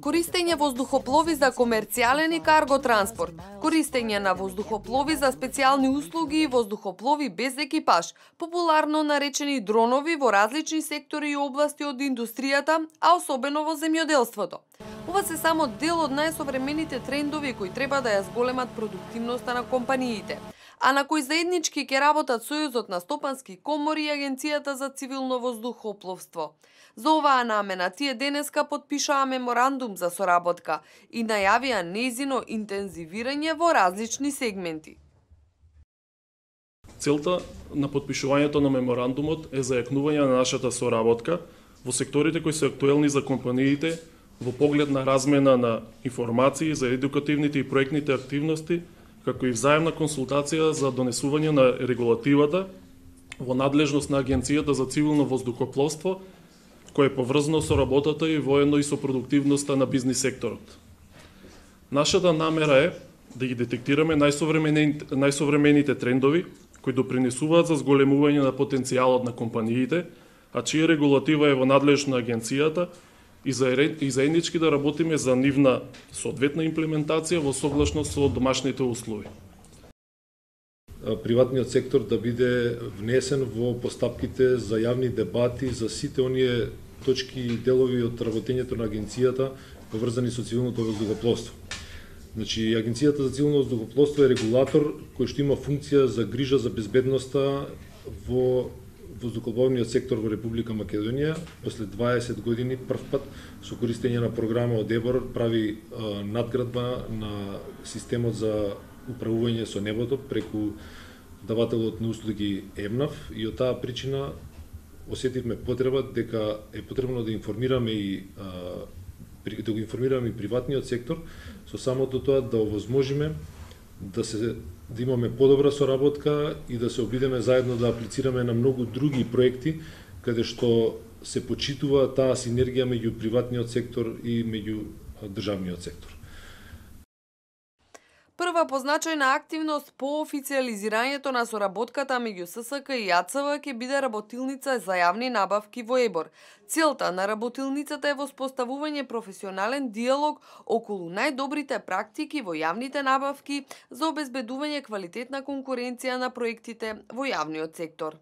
Користење воздухоплови за комерцијален и карго транспорт, користење на воздухоплови за специјални услуги и воздухоплови без екипаж, популарно наречени дронови во различни сектори и области од индустријата, а особено во земјоделството. Ова се само дел од најсовремените трендови кои треба да ја зголемат продуктивноста на компаниите, а на кои заеднички ќе работат Сојузот на стопански комори и Агенцијата за цивилно воздухопловство. За оваа намена тие денеска потпишаа меморандум за соработка и најавија нејзино интензивирање во различни сегменти. Целта на потпишувањето на меморандумот е зајакнување на нашата соработка во секторите кои се актуелни за компаниите во поглед на размена на информации за едукативните и проектните активности, како и взаемна консултација за донесување на регулативата во надлежност на Агенцијата за цивилно воздухопловство, кој е поврзано со работата и воедно и со продуктивноста на бизнис секторот. Нашата намера е да ги детектираме најсовремените трендови кои допринесуваат за зголемување на потенцијалот на компаниите, а чија регулатива е во надлежност на Агенцијата и заеднички да работиме за нивна соодветна имплементација во согласност со домашните услови. Приватниот сектор да биде внесен во постапките за јавни дебати за сите оние точки и делови од работењето на Агенцијата поврзани со цивилното воздухопловство. Значи, Агенцијата за цивилно воздухопловство е регулатор кој што има функција за грижа за безбедноста во воздухопловниот сектор во Република Македонија. После 20 години првпат со користење на програма од ЕБОР прави надградба на системот за управување со небото преку давателот на услуги ЕМНАВ и од таа причина осетивме потреба дека е потребно да информираме и приватниот сектор со самото тоа да овозможиме да имаме подобра соработка и да се обидеме заедно да аплицираме на многу други проекти каде што се почитува таа синергија меѓу приватниот сектор и меѓу државниот сектор. Прва позначајна активност по официализирањето на соработката меѓу ССК и АЦВ ќе биде работилница за јавни набавки во ЕБОР. Целта на работилницата е воспоставување професионален диалог околу најдобрите практики во јавните набавки за обезбедување квалитетна конкуренција на проектите во јавниот сектор.